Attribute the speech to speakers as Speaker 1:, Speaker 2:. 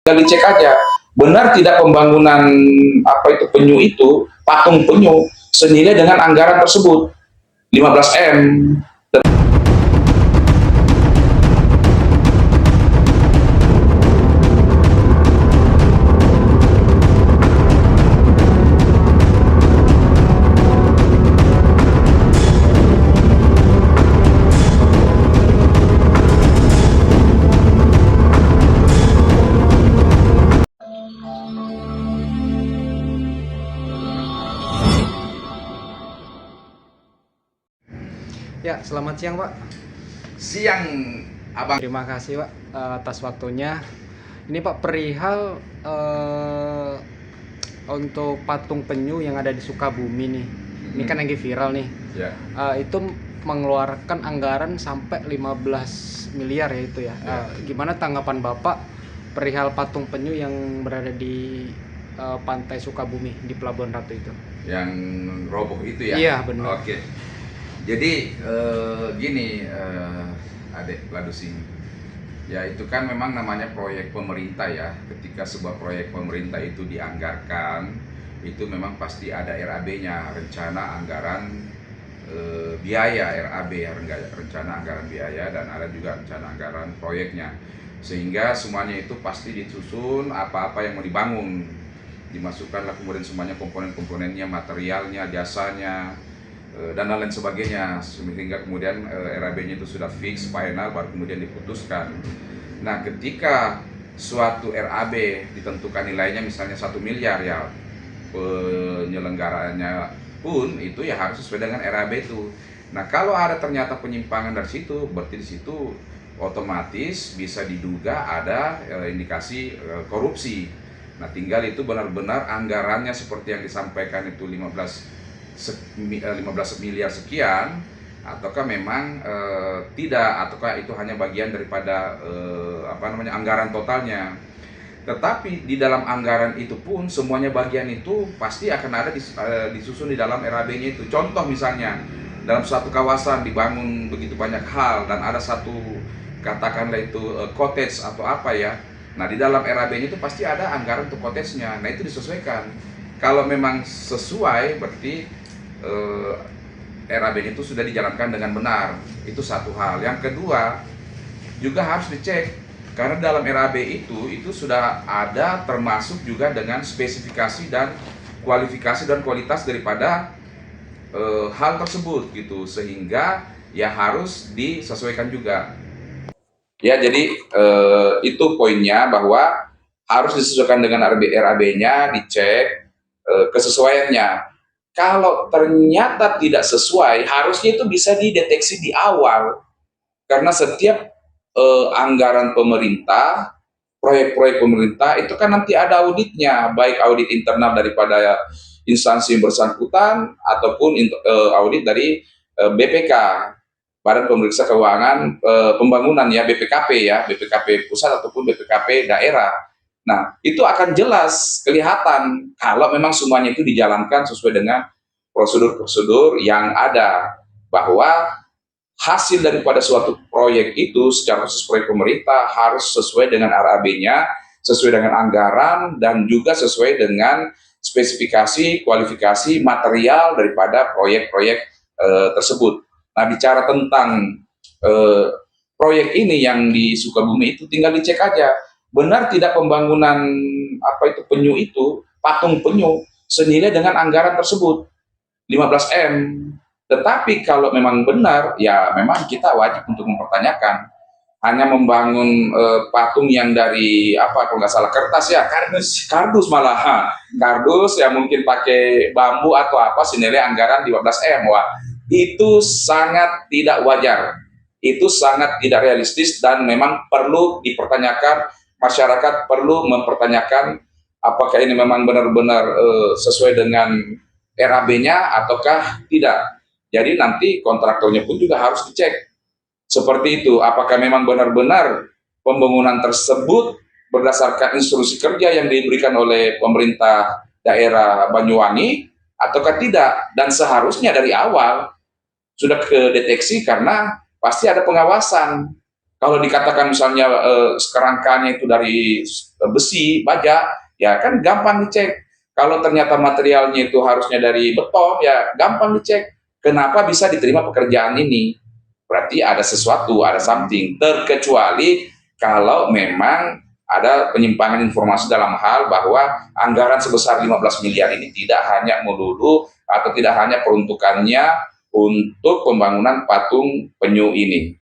Speaker 1: Tinggal dicek aja, benar tidak pembangunan apa itu penyu itu, patung penyu senilai dengan anggaran tersebut 15 M.
Speaker 2: Ya, selamat siang Pak.
Speaker 1: Siang, Abang.
Speaker 2: Terima kasih Pak atas waktunya. Ini Pak perihal untuk patung penyu yang ada di Sukabumi nih. Ini kan lagi viral nih.
Speaker 1: Ya.
Speaker 2: Itu mengeluarkan anggaran sampai 15 miliar ya itu ya. Gimana tanggapan Bapak perihal patung penyu yang berada di pantai Sukabumi di Pelabuhan Ratu itu?
Speaker 1: Yang roboh itu ya?
Speaker 2: Iya, benar.
Speaker 1: Oke. Jadi gini, Adek Ladusing, ya itu kan memang namanya proyek pemerintah ya. Ketika sebuah proyek pemerintah itu dianggarkan, itu memang pasti ada RAB-nya, rencana anggaran biaya RAB, rencana anggaran biaya, dan ada juga rencana anggaran proyeknya. Sehingga semuanya itu pasti disusun apa-apa yang mau dibangun, dimasukkanlah kemudian semuanya komponen-komponennya, materialnya, jasanya, dan lain sebagainya, sehingga kemudian RAB-nya itu sudah fix, final, baru kemudian diputuskan. Nah, ketika suatu RAB ditentukan nilainya misalnya 1 miliar ya, penyelenggaraannya pun itu ya harus sesuai dengan RAB itu. Nah, kalau ada ternyata penyimpangan dari situ, berarti di situ otomatis bisa diduga ada indikasi korupsi. Nah, tinggal itu benar-benar anggarannya seperti yang disampaikan itu 15 miliar sekian, ataukah memang tidak, ataukah itu hanya bagian daripada anggaran totalnya. Tetapi di dalam anggaran itu pun semuanya bagian itu pasti akan ada disusun di dalam RAB-nya itu. Contoh misalnya dalam suatu kawasan dibangun begitu banyak hal dan ada satu katakanlah itu cottage atau apa ya. Nah, di dalam RAB-nya itu pasti ada anggaran untuk cottage-nya. Nah, itu disesuaikan. Kalau memang sesuai berarti RAB itu sudah dijalankan dengan benar. Itu satu hal. Yang kedua, juga harus dicek karena dalam RAB itu sudah ada termasuk juga dengan spesifikasi dan kualifikasi dan kualitas daripada hal tersebut gitu, sehingga ya harus disesuaikan juga. Ya, jadi itu poinnya, bahwa harus disesuaikan dengan RAB-nya, dicek kesesuaiannya. Kalau ternyata tidak sesuai, harusnya itu bisa dideteksi di awal. Karena setiap anggaran pemerintah, proyek-proyek pemerintah, itu kan nanti ada auditnya, baik audit internal daripada instansi yang bersangkutan, ataupun audit dari BPK, Badan Pemeriksa Keuangan Pembangunan ya, BPKP ya, BPKP pusat ataupun BPKP daerah. Nah, itu akan jelas kelihatan kalau memang semuanya itu dijalankan sesuai dengan prosedur-prosedur yang ada, bahwa hasil daripada suatu proyek itu secara khusus proyek pemerintah harus sesuai dengan RAB-nya, sesuai dengan anggaran, dan juga sesuai dengan spesifikasi, kualifikasi, material daripada proyek-proyek tersebut. Nah, bicara tentang proyek ini yang di Sukabumi itu, tinggal dicek aja, benar tidak pembangunan apa itu penyu itu, patung penyu senilai dengan anggaran tersebut 15 M. Tetapi kalau memang benar, ya memang kita wajib untuk mempertanyakan. Hanya membangun patung yang dari apa, kalau nggak salah kertas ya, kardus malah, kardus ya, mungkin pakai bambu atau apa, senilai anggaran 15 M. Wah, itu sangat tidak wajar, itu sangat tidak realistis, dan memang perlu dipertanyakan. Masyarakat perlu mempertanyakan apakah ini memang benar-benar sesuai dengan RAB-nya ataukah tidak. Jadi nanti kontraktornya pun juga harus dicek seperti itu, apakah memang benar-benar pembangunan tersebut berdasarkan instruksi kerja yang diberikan oleh pemerintah daerah Banyuwangi ataukah tidak. Dan seharusnya dari awal sudah kedeteksi, karena pasti ada pengawasan. Kalau dikatakan misalnya kerangkanya itu dari besi, baja, ya kan gampang dicek. Kalau ternyata materialnya itu harusnya dari beton, ya gampang dicek. Kenapa bisa diterima pekerjaan ini? Berarti ada sesuatu, ada something. Terkecuali kalau memang ada penyimpangan informasi dalam hal bahwa anggaran sebesar 15 miliar ini tidak hanya melulu atau tidak hanya peruntukannya untuk pembangunan patung penyu ini.